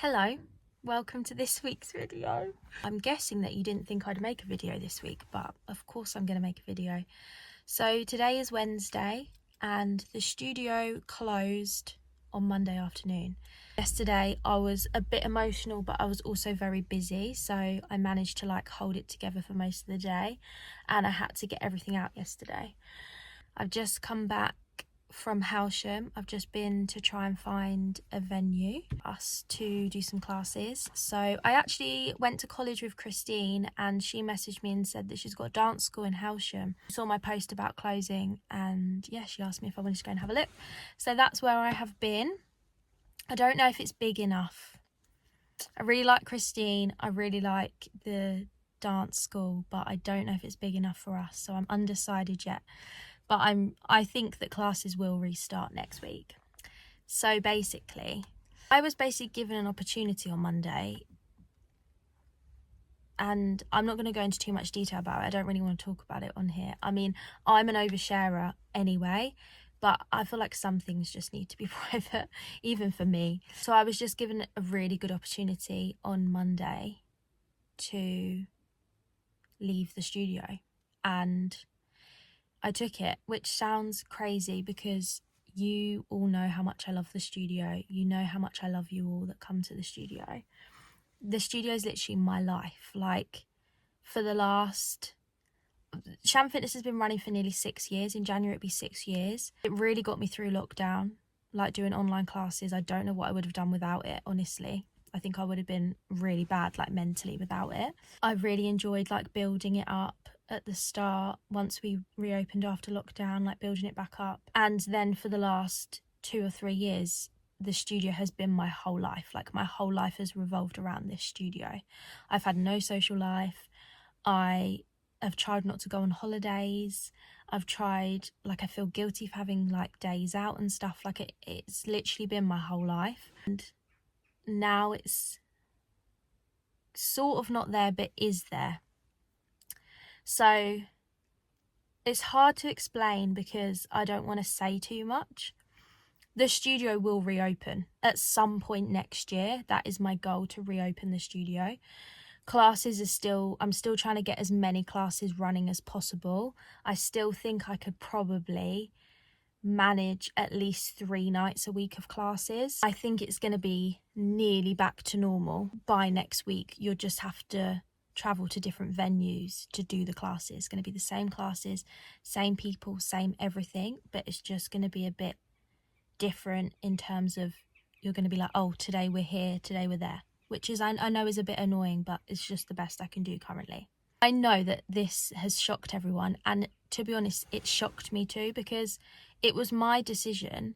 Hello, welcome to this week's video. I'm guessing that you didn't think I'd make a video this week, but of course I'm going to make a video. So today is Wednesday and the studio closed on Monday afternoon. Yesterday I was a bit emotional, but I was also very busy, so I managed to hold it together for most of the day, and I had to get everything out yesterday. I've just come back from Halsham. I've just been to try and find a venue for us to do some classes. So I actually went to college with Christine, and she messaged me and said that she's got a dance school in Halsham. She saw my post about closing, and yeah, she asked me if I wanted to go and have a look. So that's where I have been. I don't know if it's big enough. I really like Christine, I really like the dance school, but I don't know if it's big enough for us, so I'm undecided yet. But I think that classes will restart next week. So basically, I was given an opportunity on Monday, and I'm not going to go into too much detail about it. I don't really want to talk about it on here. I mean, I'm an oversharer anyway, but I feel like some things just need to be private, even for me. So I was just given a really good opportunity on Monday to leave the studio, and I took it, which sounds crazy because you all know how much I love the studio. You know how much I love you all that come to the studio. The studio is literally my life. For the last... ShanFitness has been running for nearly 6 years. In January, it'd be 6 years. It really got me through lockdown, doing online classes. I don't know what I would have done without it, honestly. I think I would have been really bad, mentally without it. I really enjoyed, building it up at the start once we reopened after lockdown, building it back up. And then for the last 2 or 3 years, the studio has been my whole life. My whole life has revolved around this studio. I've had no social life. I have tried not to go on holidays. I've tried, I feel guilty for having days out and stuff. It's literally been my whole life. And now it's sort of not there, but is there. So it's hard to explain because I don't want to say too much. The studio will reopen at some point next year. That is my goal, to reopen the studio. Classes I'm still trying to get as many classes running as possible. I still think I could probably manage at least 3 nights a week of classes. I think it's going to be nearly back to normal by next week. You'll just have to travel to different venues to do the classes. It's going to be the same classes, same people, same everything, but it's just going to be a bit different in terms of you're going to be oh, today we're here, today we're there, which is I know is a bit annoying, but it's just the best I can do currently. I know that this has shocked everyone, and to be honest, it shocked me too, because it was my decision.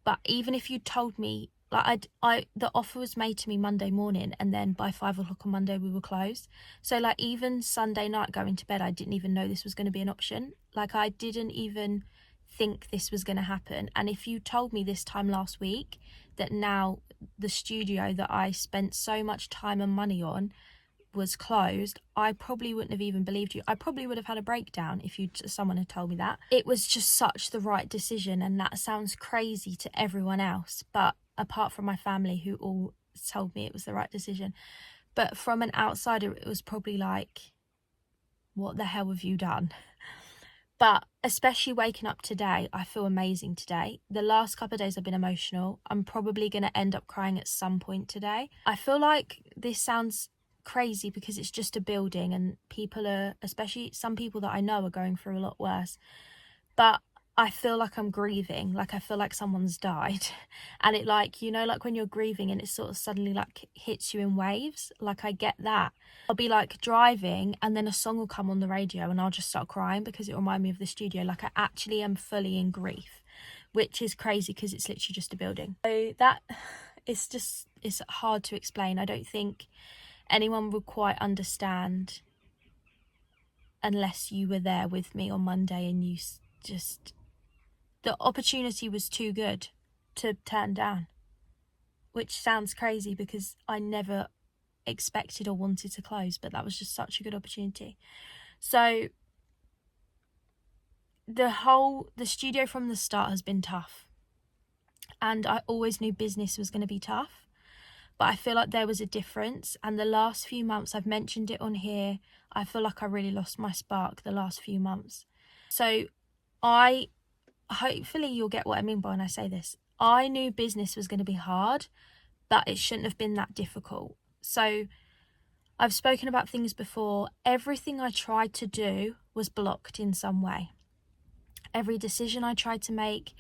But even if you told me, the offer was made to me Monday morning, and then by 5 o'clock on Monday we were closed. So even Sunday night going to bed, I didn't even know this was going to be an option. I didn't even think this was going to happen. And if you told me this time last week that now the studio that I spent so much time and money on was closed, I probably wouldn't have even believed you. I probably would have had a breakdown if someone had told me that. It was just such the right decision, and that sounds crazy to everyone else, but apart from my family, who all told me it was the right decision. But from an outsider, it was probably what the hell have you done? But especially waking up today, I feel amazing today. The last couple of days I've been emotional. I'm probably going to end up crying at some point today. I feel like this sounds crazy because it's just a building, and people are, especially some people that I know, are going through a lot worse. But I feel like I'm grieving. I feel like someone's died. And it when you're grieving and it sort of suddenly hits you in waves. I get that. I'll be driving, and then a song will come on the radio and I'll just start crying because it reminds me of the studio. I actually am fully in grief, which is crazy because it's literally just a building. So that it's hard to explain. I don't think anyone would quite understand unless you were there with me on Monday, and you just... The opportunity was too good to turn down, which sounds crazy because I never expected or wanted to close, but that was just such a good opportunity. So the studio from the start has been tough, and I always knew business was going to be tough, but I feel like there was a difference. And the last few months, I've mentioned it on here, I feel like I really lost my spark the last few months. So hopefully you'll get what I mean by when I say this. I knew business was going to be hard, but it shouldn't have been that difficult. So I've spoken about things before. Everything I tried to do was blocked in some way. Every decision I tried to make,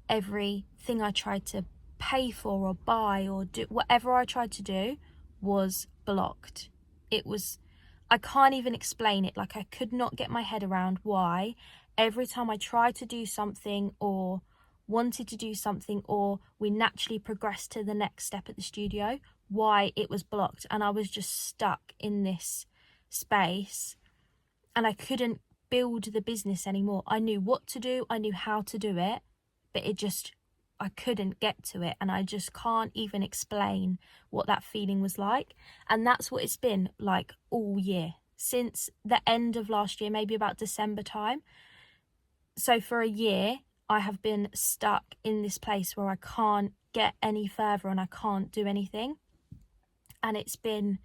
everything I tried to pay for or buy or do, whatever I tried to do was blocked. I can't even explain it. Like, I could not get my head around why every time I tried to do something or wanted to do something, or we naturally progressed to the next step at the studio, why it was blocked. And I was just stuck in this space and I couldn't build the business anymore. I knew what to do, I knew how to do it, but I couldn't get to it, and I just can't even explain what that feeling was like. And that's what it's been like all year, since the end of last year, maybe about December time. So for a year, I have been stuck in this place where I can't get any further and I can't do anything. And it's been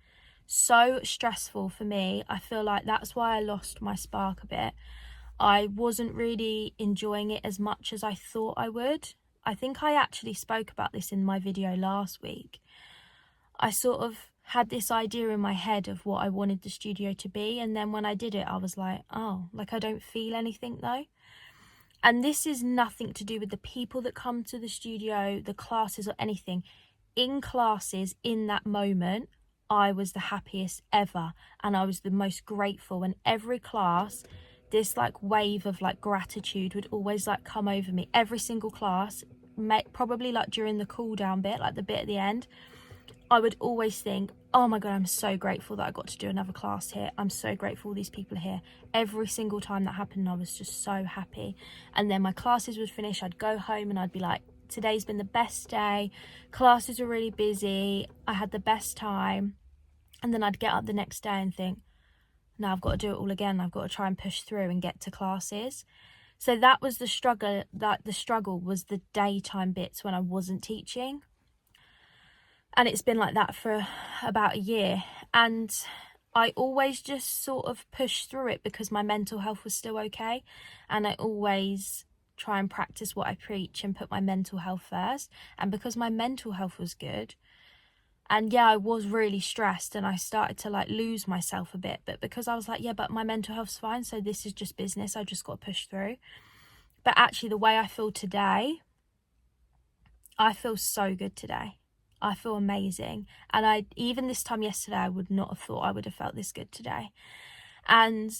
so stressful for me. I feel like that's why I lost my spark a bit. I wasn't really enjoying it as much as I thought I would. I think I actually spoke about this in my video last week. I sort of had this idea in my head of what I wanted the studio to be, and then when I did it, I was like, oh, like I don't feel anything though. And this is nothing to do with the people that come to the studio, the classes or anything. In classes, in that moment, I was the happiest ever, and I was the most grateful. And every class, this like wave of like gratitude would always like come over me. Every single class, probably like during the cool down bit, like the bit at the end, I would always think, oh my God, I'm so grateful that I got to do another class here. I'm so grateful these people are here. Every single time that happened, I was just so happy. And then my classes would finish, I'd go home and I'd be like, today's been the best day. Classes were really busy. I had the best time. And then I'd get up the next day and think, now I've got to do it all again. I've got to try and push through and get to classes. So that was the struggle. That the struggle was the daytime bits when I wasn't teaching. And it's been like that for about a year. And I always just sort of pushed through it because my mental health was still okay. And I always try and practice what I preach and put my mental health first. And because my mental health was good, and yeah, I was really stressed and I started to like lose myself a bit. But because I was like, yeah, but my mental health's fine, so this is just business, I just got to push through. But actually the way I feel today, I feel so good today. I feel amazing. And even this time yesterday, I would not have thought I would have felt this good today. And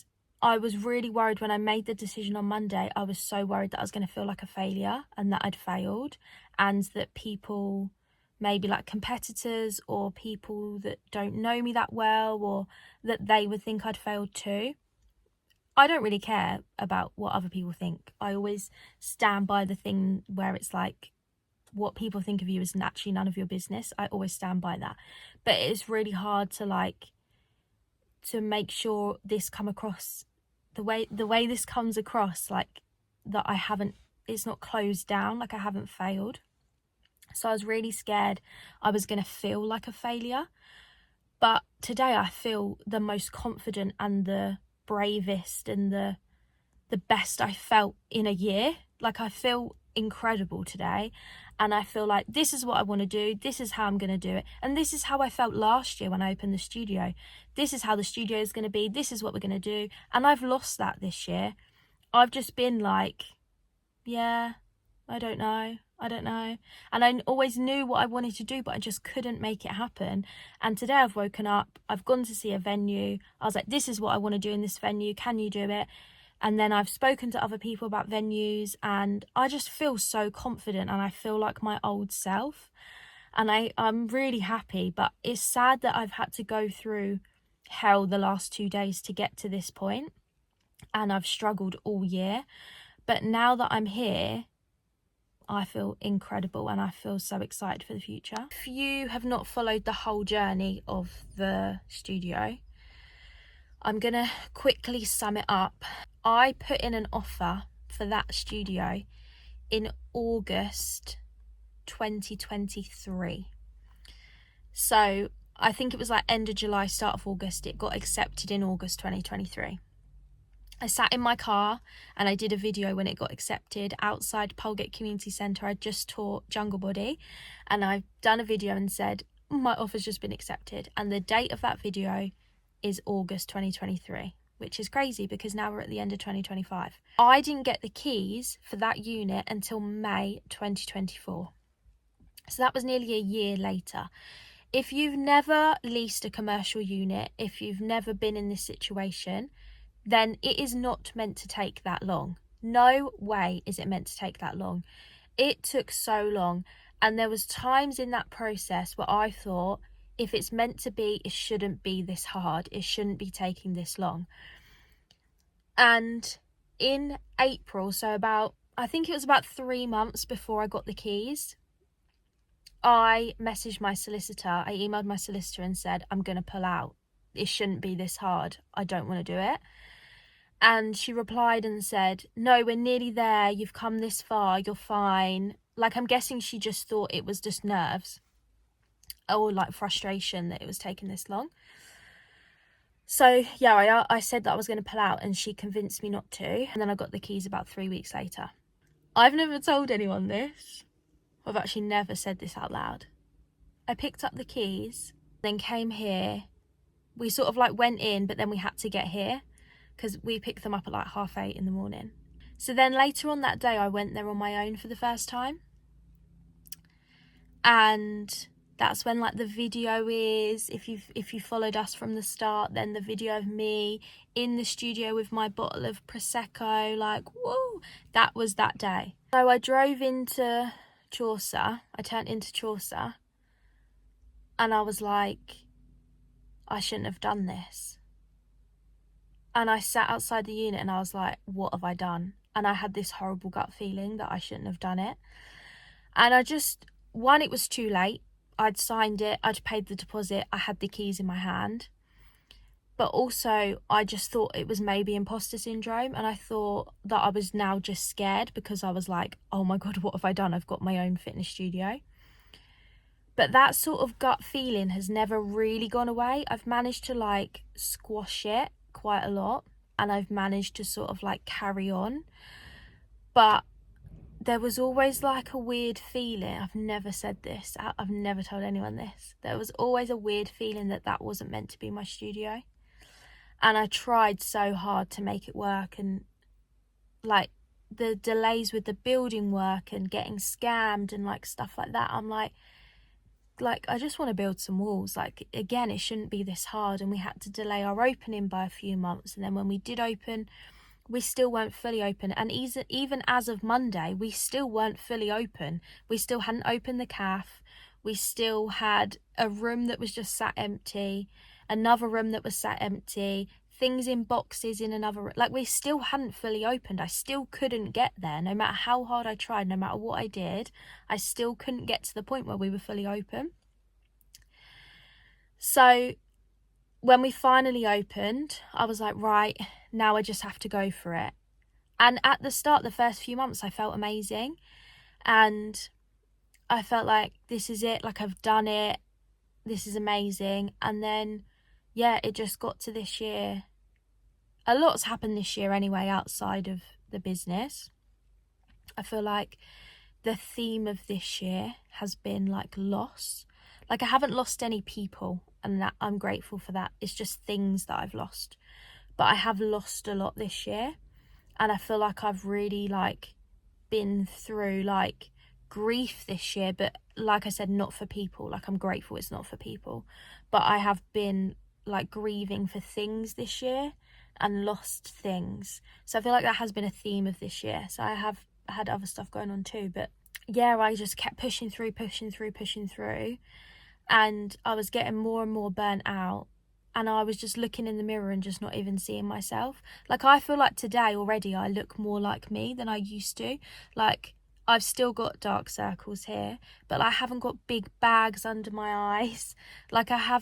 I was really worried when I made the decision on Monday. I was so worried that I was going to feel like a failure and that I'd failed, and that people, maybe like competitors or people that don't know me that well, or that they would think I'd failed too. I don't really care about what other people think. I always stand by the thing where it's like, what people think of you is actually none of your business. I always stand by that. But it's really hard to make sure this come across the way this comes across, like that it's not closed down, like I haven't failed. So I was really scared I was going to feel like a failure. But today I feel the most confident and the bravest and the best I felt in a year. Like, I feel incredible today, and I feel like this is what I want to do, this is how I'm going to do it. And this is how I felt last year when I opened the studio. This is how the studio is going to be, this is what we're going to do. And I've lost that this year. I've just been like, yeah, I don't know. And I always knew what I wanted to do, but I just couldn't make it happen. And today I've woken up, I've gone to see a venue. I was like, this is what I want to do in this venue, can you do it? And then I've spoken to other people about venues, and I just feel so confident, and I feel like my old self. And I'm really happy, but it's sad that I've had to go through hell the last 2 days to get to this point. And I've struggled all year. But now that I'm here, I feel incredible, and I feel so excited for the future. If you have not followed the whole journey of the studio, I'm going to quickly sum it up. I put in an offer for that studio in August 2023. So I think it was like end of July, start of August. It got accepted in August 2023. I sat in my car and I did a video when it got accepted outside Polegate Community Centre. I just taught Jungle Body, and I've done a video and said, my offer's just been accepted. And the date of that video is August 2023, which is crazy because now we're at the end of 2025. I didn't get the keys for that unit until May 2024. So that was nearly a year later. If you've never leased a commercial unit, if you've never been in this situation, then it is not meant to take that long. No way is it meant to take that long. It took so long, and there was times in that process where I thought, if it's meant to be, it shouldn't be this hard. It shouldn't be taking this long. And in April, so I think it was about 3 months before I got the keys, I messaged my solicitor. I emailed my solicitor and said, I'm going to pull out. It shouldn't be this hard. I don't want to do it. And she replied and said, no, we're nearly there. You've come this far. You're fine. Like, I'm guessing she just thought it was just nerves or like frustration that it was taking this long. So yeah, I said that I was going to pull out, and she convinced me not to. And then I got the keys about 3 weeks later. I've never told anyone this. I've actually never said this out loud. I picked up the keys, then came here. We sort of like went in, but then we had to get here, because we picked them up at like 8:30 in the morning. So then later on that day, I went there on my own for the first time. And that's when like the video is, if you followed us from the start, then the video of me in the studio with my bottle of Prosecco, like, whoa, that was that day. So I drove into Chaucer, I turned into Chaucer, and I was like, I shouldn't have done this. And I sat outside the unit and I was like, what have I done? And I had this horrible gut feeling that I shouldn't have done it. And I just, one, it was too late. I'd signed it, I'd paid the deposit, I had the keys in my hand. But also, I just thought it was maybe imposter syndrome. And I thought that I was now just scared because I was like, oh my God, what have I done? I've got my own fitness studio. But that sort of gut feeling has never really gone away. I've managed to like squash it quite a lot, and I've managed to sort of like carry on. But there was always like a weird feeling. I've never said this. I've never told anyone this. There was always a weird feeling that wasn't meant to be my studio. And I tried so hard to make it work, and like the delays with the building work and getting scammed and like stuff like that. I'm like I just want to build some walls. Like, again, it shouldn't be this hard. And we had to delay our opening by a few months. And then when we did open, we still weren't fully open. And even as of Monday, we still weren't fully open. We still hadn't opened the calf. We still had a room that was just sat empty, another room that was sat empty, things in boxes in another room. Like, we still hadn't fully opened. I still couldn't get there. No matter how hard I tried, no matter what I did, I still couldn't get to the point where we were fully open. So when we finally opened, I was like, right, now I just have to go for it. And at the start, the first few months, I felt amazing. And I felt like, this is it. Like, I've done it. This is amazing. And then, yeah, it just got to this year. A lot's happened this year anyway, outside of the business. I feel like the theme of this year has been like loss. Like, I haven't lost any people, and that I'm grateful for that. It's just things that I've lost. But I have lost a lot this year, and I feel like I've really like been through like grief this year. But like I said, not for people. Like, I'm grateful it's not for people. But I have been like grieving for things this year and lost things. So I feel like that has been a theme of this year. So I have had other stuff going on too. But yeah, I just kept pushing through. And I was getting more and more burnt out. And I was just looking in the mirror and just not even seeing myself. Like, I feel like today already I look more like me than I used to. Like, I've still got dark circles here, but I haven't got big bags under my eyes. Like, I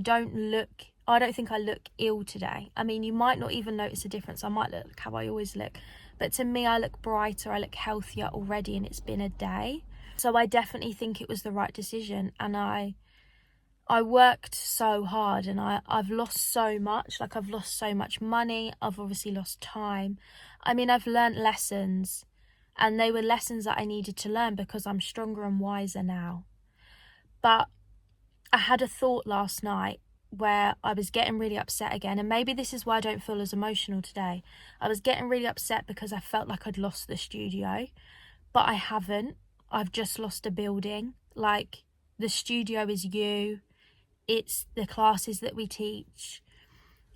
don't think I look ill today. I mean, you might not even notice a difference. I might look how I always look. But to me, I look brighter, I look healthier already, and it's been a day. So I definitely think it was the right decision. And I I worked so hard and I've lost so much. Like, I've lost so much money. I've obviously lost time. I mean, I've learnt lessons, and they were lessons that I needed to learn because I'm stronger and wiser now. But I had a thought last night where I was getting really upset again, and maybe this is why I don't feel as emotional today. I was getting really upset because I felt like I'd lost the studio, but I haven't. I've just lost a building. Like, the studio is you. It's the classes that we teach.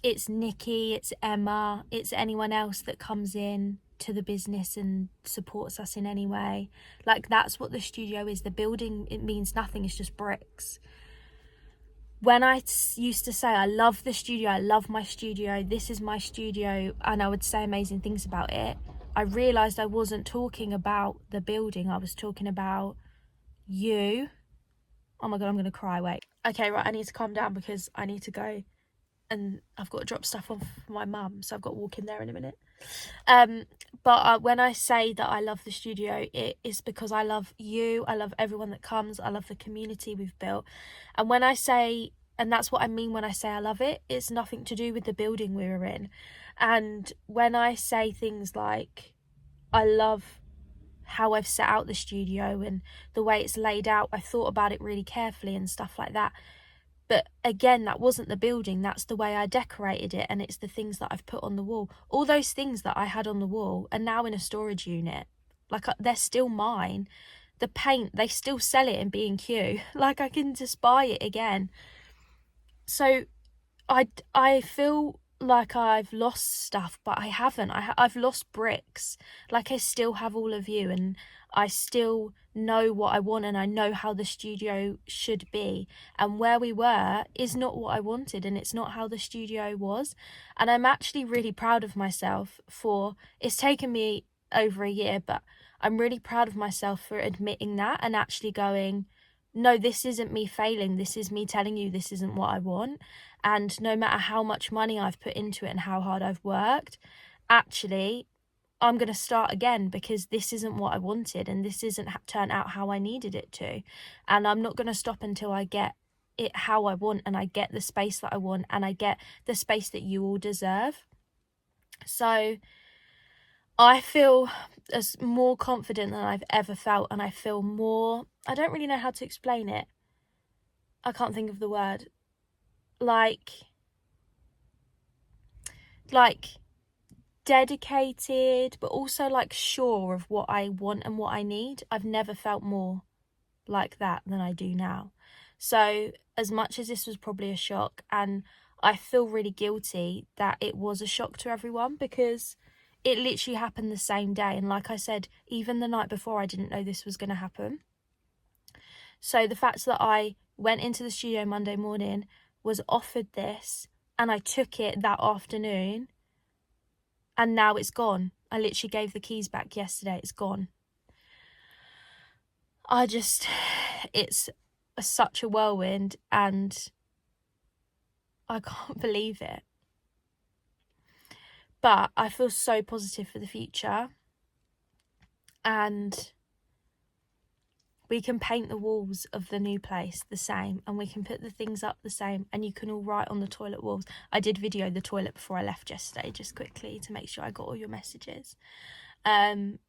It's Nikki, it's Emma, it's anyone else that comes in to the business and supports us in any way. Like, that's what the studio is. The building, it means nothing, it's just bricks. When I used to say, I love the studio, I love my studio, this is my studio, and I would say amazing things about it, I realised I wasn't talking about the building, I was talking about you. Oh my God, I'm going to cry, wait. Okay, right, I need to calm down because I need to go and I've got to drop stuff off for my mum, so I've got to walk in there in a minute. But when I say that I love the studio, it is because I love you, I love everyone that comes, I love the community we've built. And when I say, and that's what I mean when I say I love it, it's nothing to do with the building we were in. And when I say things like, I love how I've set out the studio and the way it's laid out, I thought about it really carefully and stuff like that. But again, that wasn't the building, that's the way I decorated it, and it's the things that I've put on the wall. All those things that I had on the wall are now in a storage unit. Like, they're still mine. The paint, they still sell it in B&Q. Like, I can just buy it again. So I feel like I've lost stuff, but I haven't. I've lost bricks. Like, I still have all of you, and I still know what I want, and I know how the studio should be, and where we were is not what I wanted, and it's not how the studio was. And I'm actually really proud of myself for, it's taken me over a year, but I'm really proud of myself for admitting that and actually going, no, this isn't me failing, this is me telling you this isn't what I want. And no matter how much money I've put into it and how hard I've worked, actually I'm going to start again because this isn't what I wanted and this isn't turned out how I needed it to. And I'm not going to stop until I get it how I want, and I get the space that I want, and I get the space that you all deserve. So I feel as more confident than I've ever felt, and I feel more, I don't really know how to explain it. I can't think of the word. Like dedicated, but also like sure of what I want and what I need. I've never felt more like that than I do now. So as much as this was probably a shock, and I feel really guilty that it was a shock to everyone, because it literally happened the same day. And like I said, even the night before, I didn't know this was going to happen. So the fact that I went into the studio Monday morning, was offered this, and I took it that afternoon, and now it's gone. I literally gave the keys back yesterday, it's gone. It's such a whirlwind, and I can't believe it. But I feel so positive for the future, and we can paint the walls of the new place the same, and we can put the things up the same, and you can all write on the toilet walls. I did video the toilet before I left yesterday, just quickly to make sure I got all your messages. But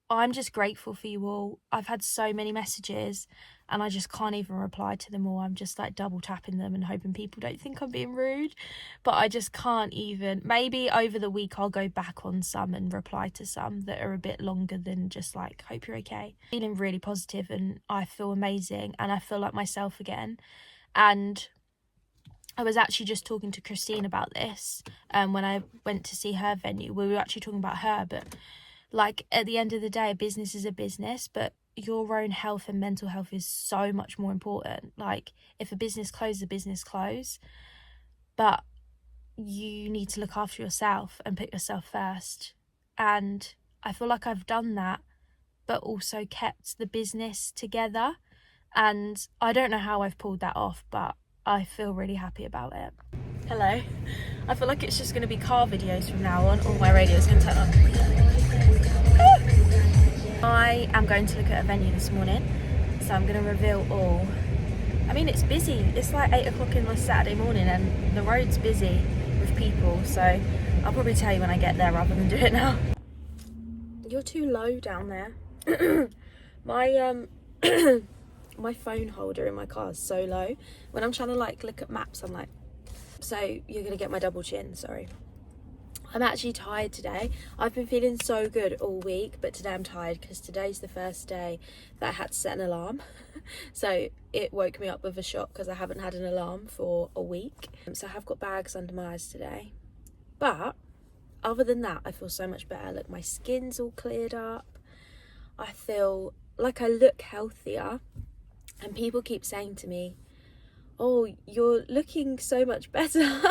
I'm just grateful for you all. I've had so many messages and I just can't even reply to them all. I'm just like double tapping them and hoping people don't think I'm being rude, but I just can't even. Maybe over the week I'll go back on some and reply to some that are a bit longer than just like, hope you're okay. Feeling really positive, and I feel amazing, and I feel like myself again. And I was actually just talking to Christine about this when I went to see her venue. We were actually talking about her, but like, at the end of the day, a business is a business, but your own health and mental health is so much more important. Like, if a business closes, a business closes, but you need to look after yourself and put yourself first. And I feel like I've done that, but also kept the business together. And I don't know how I've pulled that off, but I feel really happy about it. Hello. I feel like it's just going to be car videos from now on. All my radio's going to turn on. I am going to look at a venue this morning. So I'm going to reveal all. I mean, it's busy. It's like 8 o'clock on a Saturday morning and the road's busy with people. So I'll probably tell you when I get there rather than do it now. You're too low down there. My my phone holder in my car is so low. When I'm trying to like look at maps, I'm like, so you're going to get my double chin, sorry. I'm actually tired today. I've been feeling so good all week, but today I'm tired because today's the first day that I had to set an alarm. So it woke me up with a shock because I haven't had an alarm for a week. So I have got bags under my eyes today. But other than that, I feel so much better. Look, my skin's all cleared up. I feel like I look healthier. And people keep saying to me, oh, you're looking so much better.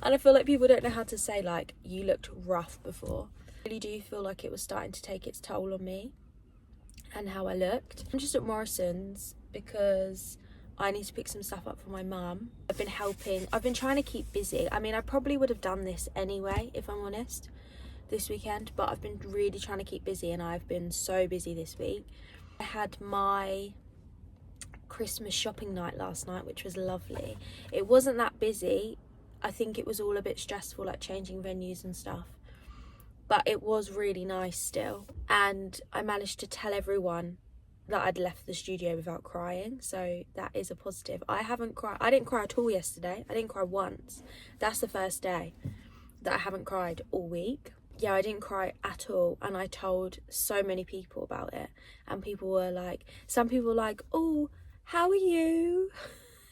And I feel like people don't know how to say, like, you looked rough before. I really do feel like it was starting to take its toll on me and how I looked. I'm just at Morrison's because I need to pick some stuff up for my mum. I've been trying to keep busy. I mean, I probably would have done this anyway, if I'm honest, this weekend, but I've been really trying to keep busy and I've been so busy this week. I had my Christmas shopping night last night, which was lovely. It wasn't that busy. I think it was all a bit stressful, like changing venues and stuff, but it was really nice still. And I managed to tell everyone that I'd left the studio without crying, so that is a positive. I didn't cry at all yesterday. I didn't cry once. That's the first day that I haven't cried all week. Yeah, I didn't cry at all, and I told so many people about it, and some people were like, oh, how are you?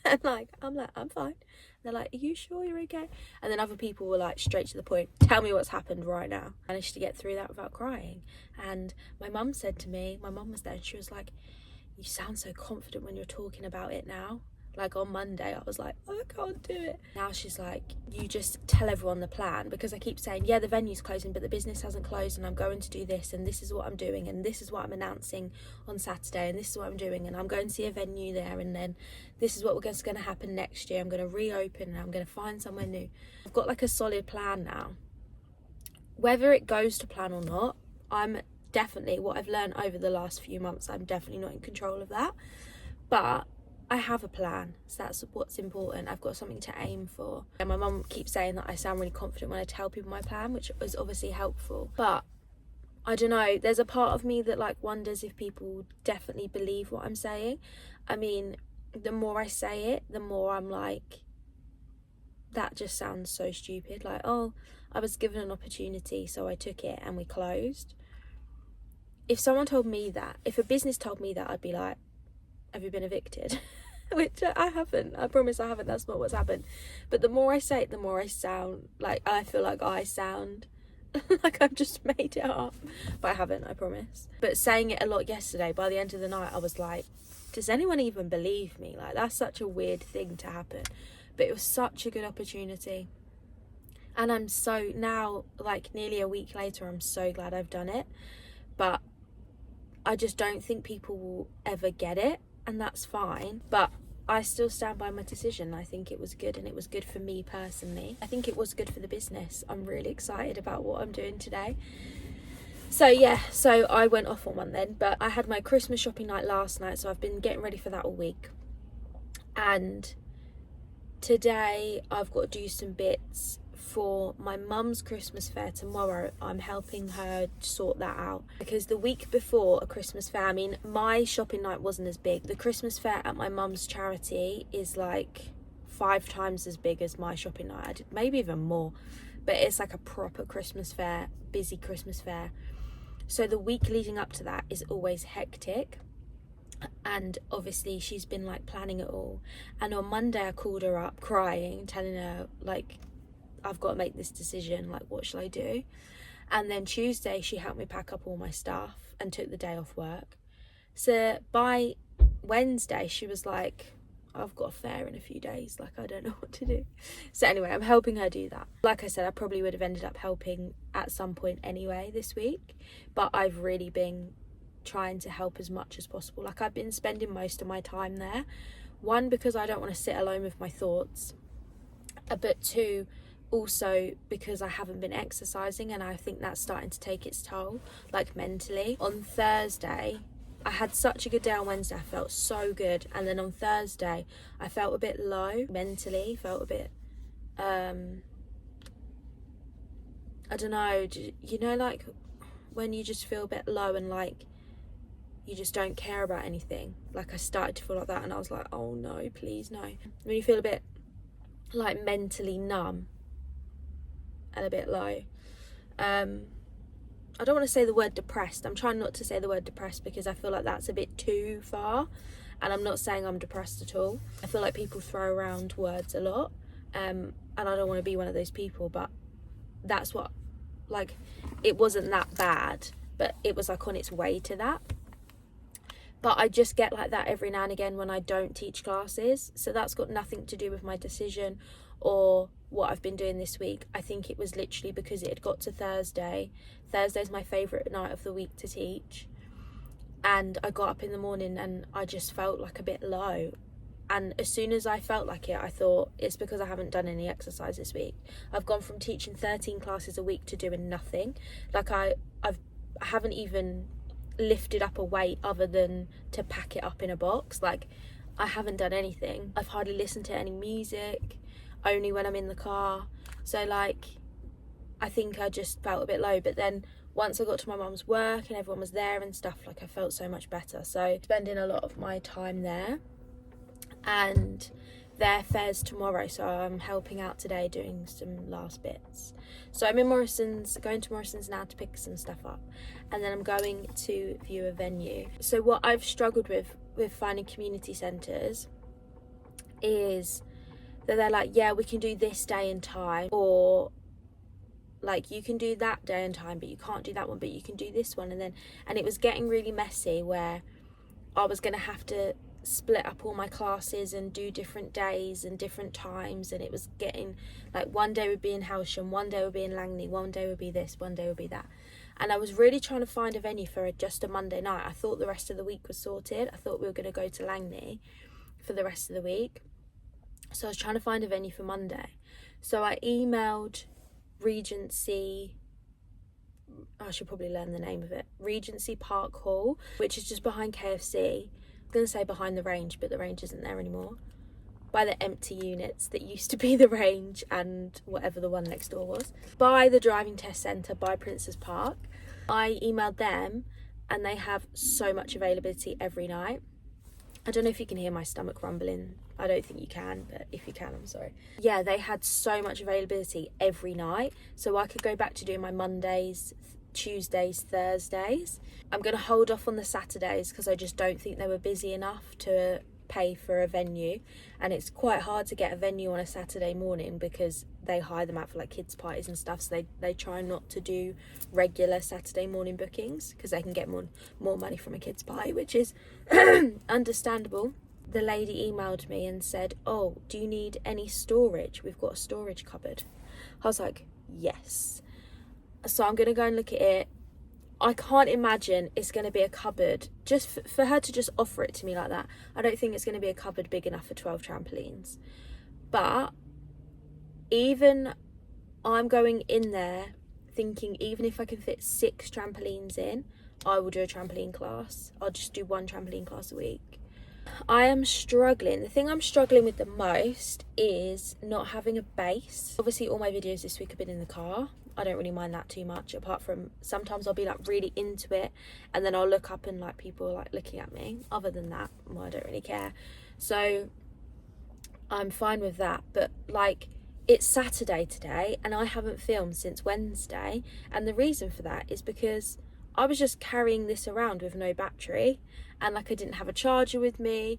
And I'm like, I'm fine. They're like, are you sure you're okay? And then other people were like, straight to the point, tell me what's happened right now. I managed to get through that without crying. And my mum said to me, my mum was there, and she was like, you sound so confident when you're talking about it now. Like on Monday, I was like, I can't do it. Now she's like, you just tell everyone the plan, because I keep saying, yeah, the venue's closing, but the business hasn't closed, and I'm going to do this, and this is what I'm doing, and this is what I'm announcing on Saturday, and this is what I'm doing, and I'm going to see a venue there, and then this is what's going to happen next year. I'm going to reopen, and I'm going to find somewhere new. I've got like a solid plan now. Whether it goes to plan or not, what I've learned over the last few months, I'm definitely not in control of that. But I have a plan, so that's what's important. I've got something to aim for. And my mum keeps saying that I sound really confident when I tell people my plan, which is obviously helpful. But I don't know, there's a part of me that like wonders if people definitely believe what I'm saying. I mean, the more I say it, the more I'm like, that just sounds so stupid. Like, oh, I was given an opportunity, so I took it and we closed. If someone told me that, if a business told me that, I'd be like, have you been evicted? Which I haven't. I promise I haven't. That's not what's happened. But the more I say it, the more I sound like, I feel like I sound like I've just made it up. But I haven't, I promise. But saying it a lot yesterday, by the end of the night, I was like, does anyone even believe me? Like, that's such a weird thing to happen. But it was such a good opportunity. And I'm so, now, like nearly a week later, I'm so glad I've done it. But I just don't think people will ever get it. And that's fine, but I still stand by my decision. I think it was good, and it was good for me personally. I think it was good for the business. I'm really excited about what I'm doing today. So yeah, so I went off on one then, but I had my Christmas shopping night last night, so I've been getting ready for that all week. And today I've got to do some bits for my mum's Christmas fair tomorrow. I'm helping her sort that out, because the week before a Christmas fair, I mean, my shopping night wasn't as big. The Christmas fair at my mum's charity is like 5 times as big as my shopping night. I did maybe even more, but it's like a proper Christmas fair, busy Christmas fair. So the week leading up to that is always hectic. And obviously she's been like planning it all. And on Monday I called her up crying, telling her like, I've got to make this decision, like what shall I do? And then Tuesday she helped me pack up all my stuff and took the day off work. So by Wednesday she was like, I've got a fair in a few days, like I don't know what to do. So anyway, I'm helping her do that. Like I said, I probably would have ended up helping at some point anyway this week, but I've really been trying to help as much as possible. Like I've been spending most of my time there. 1, because I don't want to sit alone with my thoughts, but 2, also because I haven't been exercising, and I think that's starting to take its toll, like mentally. On Thursday I had such a good day on Wednesday. I felt so good. And then on Thursday, I felt a bit low mentally, felt a bit, I don't know, you know, like when you just feel a bit low and like you just don't care about anything. Like I started to feel like that, and I was like, oh no, please no. When you feel a bit like mentally numb and a bit low. I don't want to say the word depressed. I'm trying not to say the word depressed because I feel like that's a bit too far, and I'm not saying I'm depressed at all. I feel like people throw around words a lot, and I don't want to be one of those people, but that's what, like, it wasn't that bad, but it was like on its way to that. But I just get like that every now and again when I don't teach classes. So that's got nothing to do with my decision or what I've been doing this week. I think it was literally because it had got to Thursday. Thursday's my favourite night of the week to teach. And I got up in the morning and I just felt like a bit low. And as soon as I felt like it, I thought it's because I haven't done any exercise this week. I've gone from teaching 13 classes a week to doing nothing. Like I haven't even lifted up a weight other than to pack it up in a box. Like I haven't done anything. I've hardly listened to any music, only when I'm in the car. So like I think I just felt a bit low. But then once I got to my mum's work and everyone was there and stuff, like I felt so much better. So spending a lot of my time there, and their fair's tomorrow, so I'm helping out today doing some last bits. So I'm in Morrison's, going to Morrison's now to pick some stuff up, and then I'm going to view a venue. So what I've struggled with finding community centres is that they're like, yeah, we can do this day and time, or like you can do that day and time but you can't do that one, but you can do this one. And it was getting really messy where I was going to have to split up all my classes and do different days and different times, and it was getting like one day would be in Howsham, one day would be in Langley, one day would be this, one day would be that. And I was really trying to find a venue for just a Monday night. I thought the rest of the week was sorted. I thought we were going to go to Langley for the rest of the week, so I was trying to find a venue for Monday. So I emailed Regency, I should probably learn the name of it, Regency Park Hall, which is just behind KFC. I'm going to say behind the Range, but the Range isn't there anymore. By the empty units that used to be the Range and whatever the one next door was. By the driving test centre, by Princes Park. I emailed them and they have so much availability every night. I don't know if you can hear my stomach rumbling. I don't think you can, but if you can, I'm sorry. Yeah, they had so much availability every night. So I could go back to doing my Mondays, Tuesdays, Thursdays. I'm going to hold off on the Saturdays because I just don't think they were busy enough to pay for a venue, and it's quite hard to get a venue on a Saturday morning because they hire them out for like kids parties and stuff, so they try not to do regular Saturday morning bookings because they can get more money from a kids party, which is understandable. The lady emailed me and said, oh, do you need any storage? We've got a storage cupboard. I was like, yes. So I'm going to go and look at it. I can't imagine it's going to be a cupboard. Just for her to just offer it to me like that, I don't think it's going to be a cupboard big enough for 12 trampolines. But even I'm going in there thinking even if I can fit 6 trampolines in, I will do a trampoline class. I'll just do 1 trampoline class a week. I am struggling. The thing I'm struggling with the most is not having a base. Obviously all my videos this week have been in the car. I don't really mind that too much, apart from sometimes I'll be like really into it and then I'll look up and like people are like looking at me. Other than that, well, I don't really care. So I'm fine with that. But like it's Saturday today and I haven't filmed since Wednesday, and the reason for that is because I was just carrying this around with no battery, and like I didn't have a charger with me,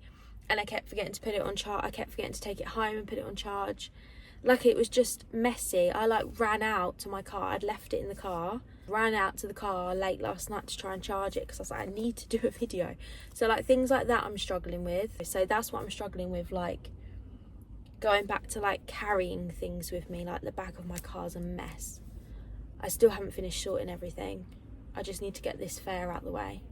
and I kept forgetting to put it on charge. I kept forgetting to take it home and put it on charge. Like it was just messy. I like ran out to my car. I'd left it in the car, ran out to the car late last night to try and charge it because I was like, I need to do a video. So like things like that I'm struggling with. So that's what I'm struggling with, like going back to like carrying things with me. Like the back of my car's a mess. I still haven't finished sorting everything. I just need to get this fair out the way.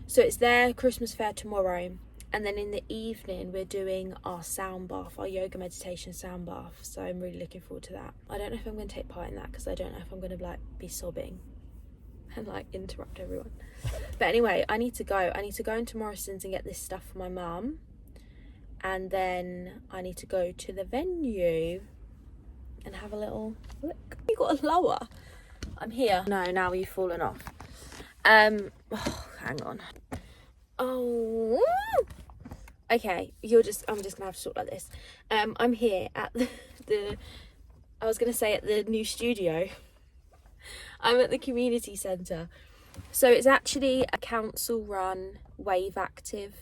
So it's their Christmas fair tomorrow. And then in the evening, we're doing our sound bath, our yoga meditation sound bath. So I'm really looking forward to that. I don't know if I'm going to take part in that because I don't know if I'm going to like be sobbing and like interrupt everyone. But anyway, I need to go into Morrison's and get this stuff for my mum, and then I need to go to the venue and have a little look. You got a lower. I'm here. No, now you've fallen off. Oh, hang on. Oh, okay. I'm just gonna have to talk like this. I'm here at I was gonna say at the new studio. I'm at the community centre. So it's actually a council-run wave active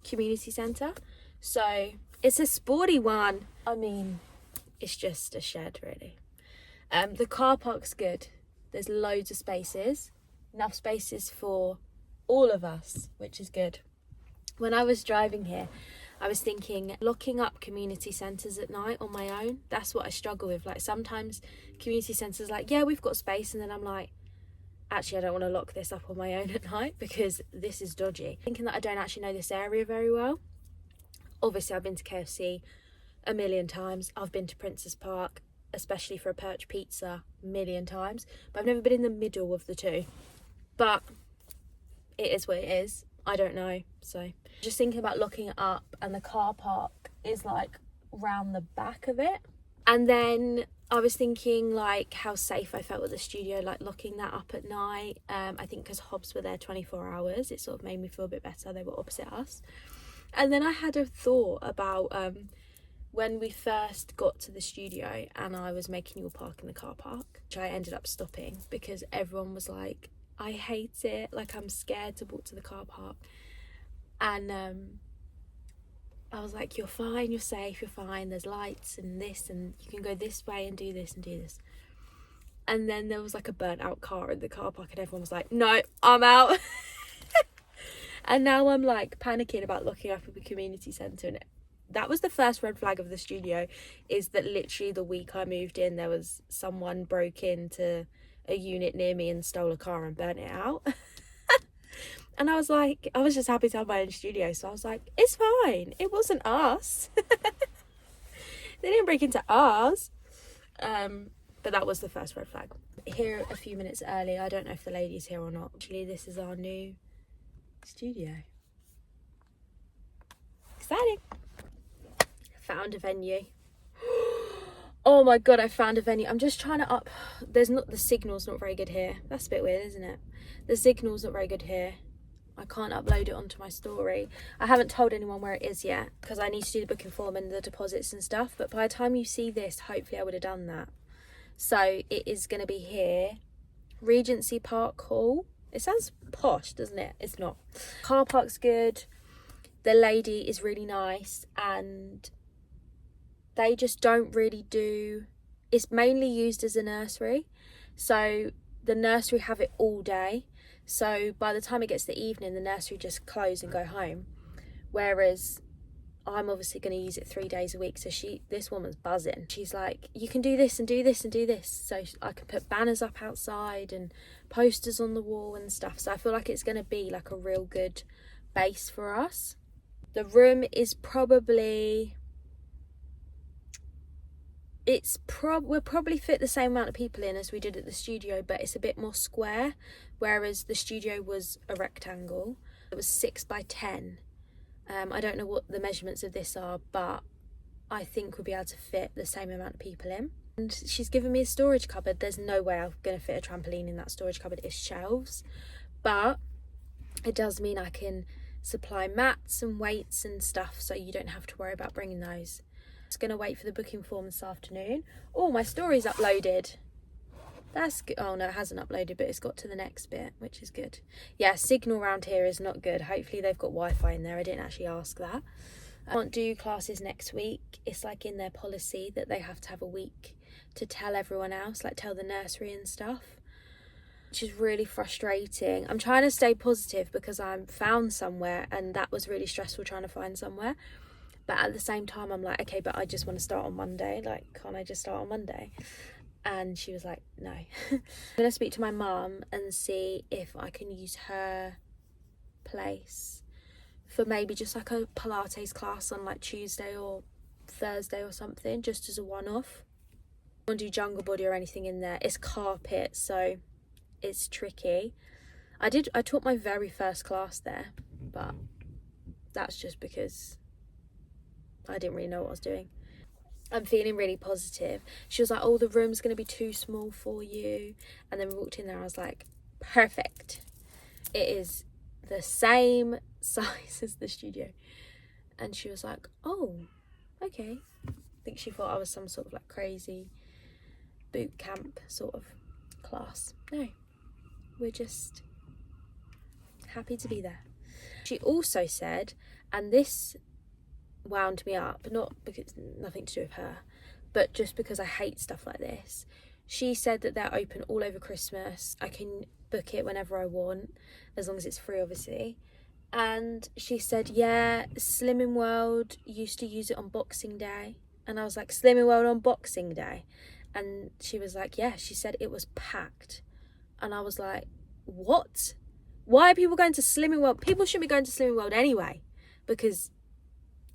community centre. So it's a sporty one. I mean, it's just a shed, really. The car park's good. There's loads of spaces. Enough spaces for all of us, which is good. When I was driving here, I was thinking locking up community centres at night on my own. That's what I struggle with. Like sometimes community centres like, yeah, we've got space, and then I'm like, actually I don't want to lock this up on my own at night because this is dodgy. Thinking that I don't actually know this area very well. Obviously I've been to KFC a million times. I've been to Princess Park, especially for a perch pizza, a million times, but I've never been in the middle of the two. But it is what it is. I don't know. So just thinking about locking it up, and the car park is like round the back of it. And then I was thinking like how safe I felt with the studio, like locking that up at night. I think because Hobbs were there 24 hours, it sort of made me feel a bit better. They were opposite us. And then I had a thought about when we first got to the studio and I was making you all park in the car park, which I ended up stopping because everyone was like, I hate it, like I'm scared to walk to the car park. And I was like, you're fine, you're safe, you're fine, there's lights and this, and you can go this way and do this and do this. And then there was like a burnt out car in the car park and everyone was like, no, I'm out. And now I'm like panicking about looking up at the community centre. And that was the first red flag of the studio, is that literally the week I moved in, there was someone broke into a unit near me and stole a car and burnt it out. And I was like, I was just happy to have my own studio, so I was like, it's fine, it wasn't us. They didn't break into ours. But that was the first red flag. Here a few minutes early. I don't know if the lady's here or not. Actually, this is our new studio. Exciting. Found a venue. Oh my god, I found a venue. I'm just trying to the signal's not very good here. That's a bit weird, isn't it? The signal's not very good here. I can't upload it onto my story. I haven't told anyone where it is yet because I need to do the booking form and the deposits and stuff. But by the time you see this, hopefully I would have done that. So it is going to be here. Regency Park Hall. It sounds posh, doesn't it? It's not. Car park's good. The lady is really nice, and they just don't really do... It's mainly used as a nursery. So the nursery have it all day. So by the time it gets to the evening, the nursery just close and go home. Whereas I'm obviously going to use it 3 days a week. So this woman's buzzing. She's like, you can do this and do this and do this. So I can put banners up outside and posters on the wall and stuff. So I feel like it's going to be like a real good base for us. The room is probably... we'll probably fit the same amount of people in as we did at the studio, but it's a bit more square, whereas the studio was a rectangle. It was 6 by 10. I don't know what the measurements of this are, but I think we'll be able to fit the same amount of people in. And she's given me a storage cupboard. There's no way I'm going to fit a trampoline in that storage cupboard. It's shelves, but it does mean I can supply mats and weights and stuff, so you don't have to worry about bringing those. Just going to wait for the booking form this afternoon. Oh, my story's uploaded. That's good. Oh no, it hasn't uploaded, but it's got to the next bit, which is good. Yeah, signal around here is not good. Hopefully they've got Wi-Fi in there. I didn't actually ask that. I can't do classes next week. It's like in their policy that they have to have a week to tell everyone else, like tell the nursery and stuff, which is really frustrating. I'm trying to stay positive because I'm found somewhere, and that was really stressful trying to find somewhere. But at the same time, I'm like, okay, but I just want to start on Monday. Like, can't I just start on Monday? And she was like, no. I'm going to speak to my mum and see if I can use her place for maybe just like a Pilates class on like Tuesday or Thursday or something, just as a one-off. I don't want to do jungle body or anything in there. It's carpet, so it's tricky. I taught my very first class there, but that's just because I didn't really know what I was doing. I'm feeling really positive. She was like, oh, the room's going to be too small for you. And then we walked in there, I was like, perfect. It is the same size as the studio. And she was like, oh, okay. I think she thought I was some sort of like crazy boot camp sort of class. No, we're just happy to be there. She also said, and this wound me up, not because nothing to do with her, but just because I hate stuff like this. She said that they're open all over Christmas. I can book it whenever I want, as long as it's free, obviously. And she said, yeah, Slimming World used to use it on Boxing Day. And I was like, Slimming World on Boxing Day? And she was like, yeah, she said it was packed. And I was like, what? Why are people going to Slimming World? People shouldn't be going to Slimming World anyway, because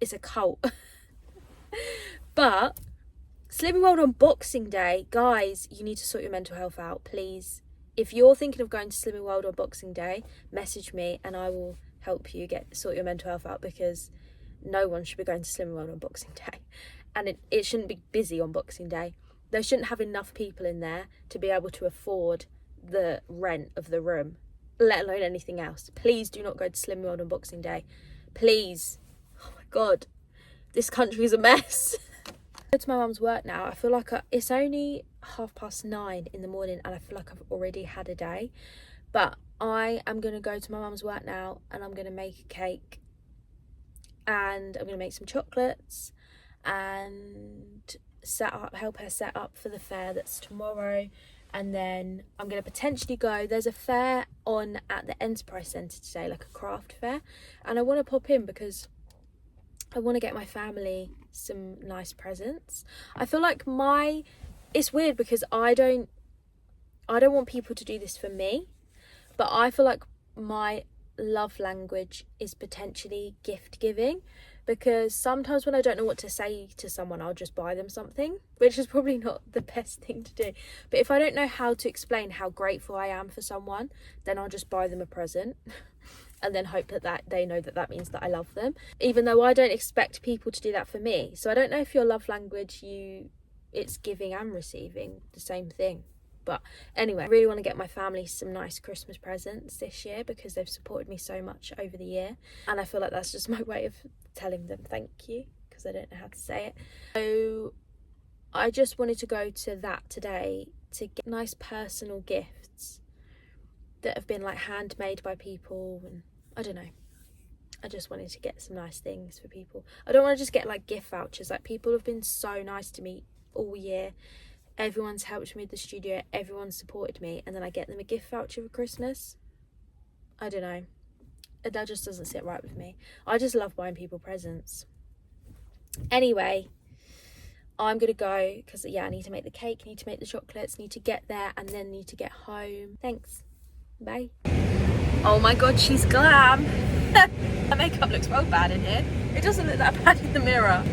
it's a cult. But Slimming World on Boxing Day, guys, you need to sort your mental health out, please. If you're thinking of going to Slimming World on Boxing Day, message me and I will help you sort your mental health out, because no one should be going to Slimming World on Boxing Day. And it shouldn't be busy on Boxing Day. They shouldn't have enough people in there to be able to afford the rent of the room, let alone anything else. Please do not go to Slimming World on Boxing Day. Please. Oh my God, this country is a mess. I go to my mum's work now. I feel like it's only 9:30 in the morning and I feel like I've already had a day. But I am going to go to my mum's work now and I'm going to make a cake and I'm going to make some chocolates and help her set up for the fair that's tomorrow. And then I'm going to potentially go, there's a fair on at the Enterprise Centre today, like a craft fair, and I want to pop in because I want to get my family some nice presents. I feel like it's weird because I don't want people to do this for me, but I feel like my love language is potentially gift giving, because sometimes when I don't know what to say to someone, I'll just buy them something, which is probably not the best thing to do. But if I don't know how to explain how grateful I am for someone, then I'll just buy them a present and then hope that they know that means that I love them, even though I don't expect people to do that for me. So I don't know if your love language, it's giving and receiving the same thing. But anyway, I really want to get my family some nice Christmas presents this year because they've supported me so much over the year. And I feel like that's just my way of telling them thank you, because I don't know how to say it. So I just wanted to go to that today to get nice personal gifts that have been like handmade by people, and I don't know. I just wanted to get some nice things for people. I don't want to just get like gift vouchers. Like, people have been so nice to me all year. Everyone's helped me with the studio. Everyone's supported me. And then I get them a gift voucher for Christmas. I don't know. That just doesn't sit right with me. I just love buying people presents. Anyway, I'm going to go because, yeah, I need to make the cake, need to make the chocolates, need to get there, and then need to get home. Thanks. Bye. Oh my God, she's glam. My makeup looks well bad in here. It doesn't look that bad in the mirror.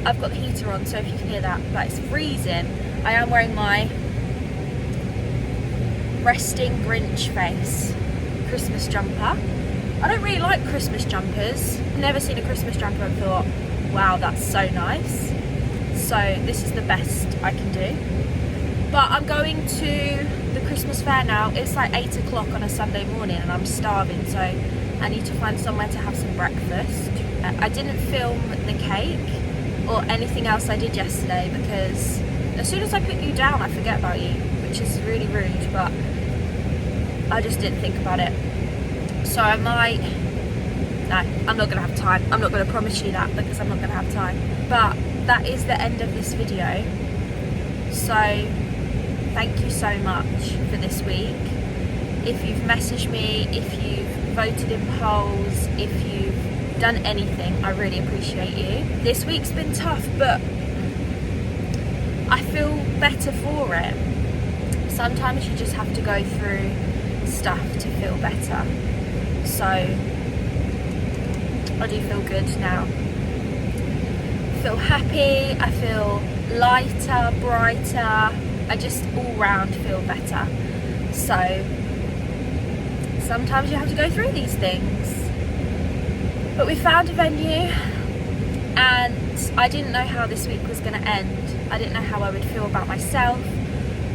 I've got the heater on, so if you can hear that, but it's freezing. I am wearing my resting Grinch face Christmas jumper. I don't really like Christmas jumpers. I've never seen a Christmas jumper and thought, wow, that's so nice. So this is the best I can do. But I'm going to the Christmas fair now. It's like 8 o'clock on a Sunday morning and I'm starving, so I need to find somewhere to have some breakfast. I didn't film the cake or anything else I did yesterday because as soon as I put you down, I forget about you, which is really rude, but I just didn't think about it. So I'm not going to have time. I'm not going to promise you that because I'm not going to have time. But that is the end of this video. So thank you so much for this week. If you've messaged me, if you've voted in polls, if you've done anything, I really appreciate you. This week's been tough, but I feel better for it. Sometimes you just have to go through stuff to feel better. So I do feel good now. I feel happy, I feel lighter, brighter. I just all round feel better. So sometimes you have to go through these things. But we found a venue, and I didn't know how this week was going to end. I didn't know how I would feel about myself.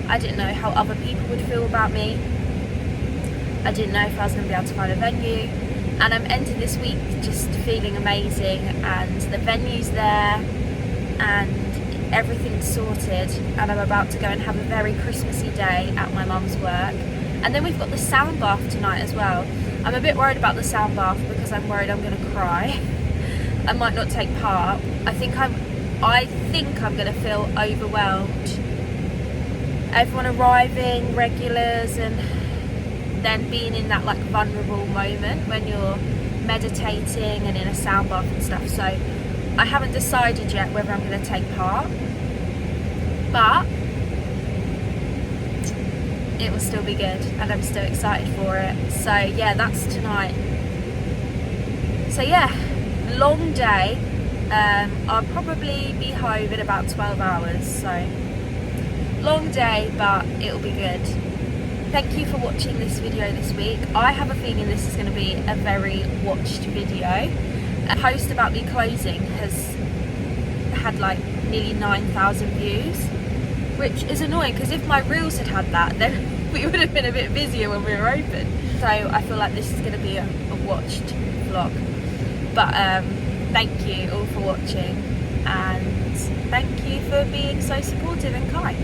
I didn't know how other people would feel about me. I didn't know if I was going to be able to find a venue. And I'm ending this week just feeling amazing, and the venue's there and everything's sorted, and I'm about to go and have a very Christmassy day at my mum's work. And then we've got the sound bath tonight as well. I'm a bit worried about the sound bath because I'm worried I'm going to cry. I might not take part. I think I'm going to feel overwhelmed. Everyone arriving, regulars, and then being in that like vulnerable moment when you're meditating and in a sound bath and stuff. So I haven't decided yet whether I'm going to take part, but it will still be good, and I'm still excited for it. So yeah, that's tonight. So yeah, long day. I'll probably be home in about 12 hours, so long day, but it'll be good. Thank you for watching this video this week. I have a feeling this is going to be a very watched video. A post about me closing has had like nearly 9,000 views, which is annoying because if my reels had had that, then we would have been a bit busier when we were open. So I feel like this is going to be a watched vlog. But thank you all for watching, and thank you for being so supportive and kind.